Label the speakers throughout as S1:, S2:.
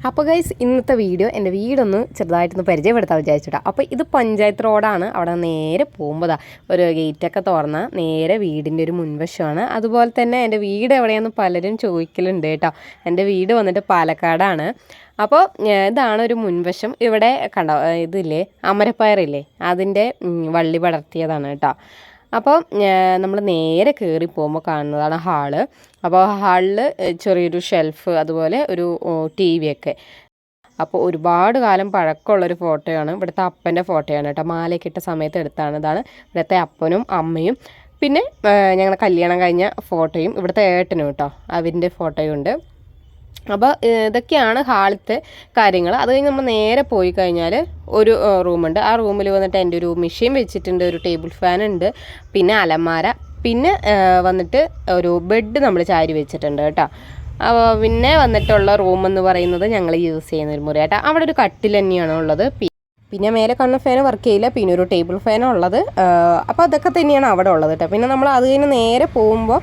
S1: അപ്പോൾ ഗൈസ് ഇന്നത്തെ വീഡിയോ എൻ്റെ വീടൊന്ന് ചെറുതായിട്ടൊന്ന് പരിചയപ്പെടുത്താൻ വിചാരിച്ചിട്ടാ. അപ്പോൾ ഇത് പഞ്ചായത്ത് റോഡാണ്. അവിടെ നേരെ പോകുമ്പോൾ ഒരു ഗേറ്റൊക്കെ തുറന്ന നേരെ വീടിൻ്റെ ഒരു മുൻവശമാണ്. അതുപോലെ തന്നെ എൻ്റെ വീട് എവിടെയാണെന്ന് പലരും ചോദിക്കലുണ്ട് കേട്ടോ. എൻ്റെ വീട് വന്നിട്ട് പാലക്കാടാണ്. അപ്പോൾ ഇതാണ് ഒരു മുൻവശം. ഇവിടെ കണ്ടോ ഇതില്ലേ അമരപ്പയറില്ലേ, അതിൻ്റെ വള്ളി പടർത്തിയതാണ് കേട്ടോ. അപ്പോൾ നമ്മൾ നേരെ കയറി പോകുമ്പോൾ കാണുന്നതാണ് ഹാള്. അപ്പോൾ ഹാളിൽ ചെറിയൊരു ഷെൽഫ്, അതുപോലെ ഒരു TV ഒക്കെ. അപ്പോൾ ഒരുപാട് കാലം പഴക്കമുള്ളൊരു ഫോട്ടോയാണ്. ഇവിടുത്തെ അപ്പൻ്റെ ഫോട്ടോയാണ് കേട്ടോ. മാലയൊക്കെ ഇട്ട സമയത്ത് എടുത്താണ്. ഇതാണ് ഇവിടുത്തെ അപ്പനും അമ്മയും. പിന്നെ ഞങ്ങളുടെ കല്യാണം കഴിഞ്ഞ ഫോട്ടോയും ഇവിടുത്തെ ഏട്ടനും കേട്ടോ, അവരിൻ്റെ ഫോട്ടോയും ഉണ്ട്. അപ്പോൾ ഇതൊക്കെയാണ് ഹാളത്തെ കാര്യങ്ങൾ. അത് കഴിഞ്ഞ് നമ്മൾ നേരെ പോയി കഴിഞ്ഞാൽ ഒരു റൂമുണ്ട്. ആ റൂമിൽ വന്നിട്ട് എൻ്റെ ഒരു മെഷീൻ വെച്ചിട്ടുണ്ട്, ഒരു ടേബിൾ ഫാൻ ഉണ്ട്, പിന്നെ അലമാര, പിന്നെ വന്നിട്ട് ഒരു ബെഡ് നമ്മൾ ചാരി വെച്ചിട്ടുണ്ട് കേട്ടോ. പിന്നെ വന്നിട്ടുള്ള റൂമെന്ന് പറയുന്നത് ഞങ്ങൾ യൂസ് ചെയ്യുന്ന ഒരു മുറി കേട്ടോ. അവിടെ ഒരു കട്ടിൽ തന്നെയാണ് ഉള്ളത്. പിന്നെ മേലെ കണ്ണ ഫാൻ വർക്ക് ചെയ്യില്ല, പിന്നെ ഒരു ടേബിൾ ഫാനും ഉള്ളത്. അപ്പോൾ അതൊക്കെ തന്നെയാണ് അവിടെ ഉള്ളത് കേട്ടോ. പിന്നെ നമ്മൾ അത് കഴിഞ്ഞ് നേരെ പോകുമ്പോൾ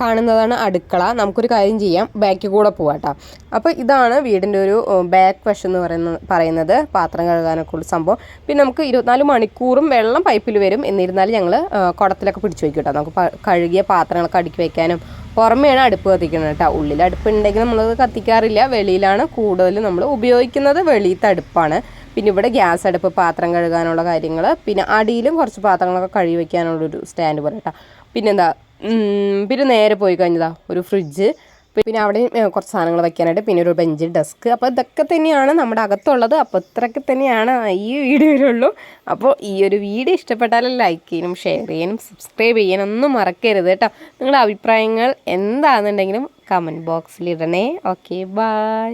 S1: കാണുന്നതാണ് അടുക്കള. നമുക്കൊരു കാര്യം ചെയ്യാം, ബാക്കിൽ കൂടെ പോവാം കേട്ടോ. അപ്പോൾ ഇതാണ് വീടിൻ്റെ ഒരു ബാക്ക് വശം എന്ന് പറയുന്നത് പാത്രം കഴുകാനൊക്കെ ഉള്ള സംഭവം. പിന്നെ നമുക്ക് 24 മണിക്കൂറും വെള്ളം പൈപ്പിൽ വരും. എന്നിരുന്നാലും ഞങ്ങൾ കുടത്തിലൊക്കെ പിടിച്ച് വയ്ക്കും കേട്ടോ. നമുക്ക് കഴുകിയ പാത്രങ്ങളൊക്കെ അടുക്കി വയ്ക്കാനും. പുറമെയാണ് അടുപ്പ് കത്തിക്കുന്നത് കേട്ടോ. ഉള്ളിൽ അടുപ്പുണ്ടെങ്കിൽ നമ്മളത് കത്തിക്കാറില്ല. വെളിയിലാണ് കൂടുതൽ നമ്മൾ ഉപയോഗിക്കുന്നത്, വെളിയിലത്തെ അടുപ്പാണ്. പിന്നെ ഇവിടെ ഗ്യാസ് അടുപ്പ്, പാത്രം കഴുകാനുള്ള കാര്യങ്ങൾ, പിന്നെ അടിയിലും കുറച്ച് പാത്രങ്ങളൊക്കെ കഴുകി വയ്ക്കാനുള്ളൊരു സ്റ്റാൻഡ് പോലെ കേട്ടോ. പിന്നെന്താ, പിന്നെ നേരെ പോയി കഴിഞ്ഞതാ ഒരു ഫ്രിഡ്ജ്, പിന്നെ അവിടെ കുറച്ച് സാധനങ്ങൾ വയ്ക്കാനായിട്ട്, പിന്നെ ഒരു ബെഞ്ച്, ഡെസ്ക്. അപ്പോൾ ഇതൊക്കെ തന്നെയാണ് നമ്മുടെ അകത്തുള്ളത്. അപ്പോൾ ഇത്രയൊക്കെ തന്നെയാണ് ഈ വീഡിയോയിലുള്ളൂ. അപ്പോൾ ഈ ഒരു വീഡിയോ ഇഷ്ടപ്പെട്ടാൽ ലൈക്ക് ചെയ്യാനും ഷെയർ ചെയ്യാനും സബ്സ്ക്രൈബ് ചെയ്യാനും ഒന്നും മറക്കരുത് കേട്ടോ. നിങ്ങളുടെ അഭിപ്രായങ്ങൾ എന്താണെന്നുണ്ടെങ്കിലും കമൻറ്റ് ബോക്സിൽ ഇടണേ. Okay, by.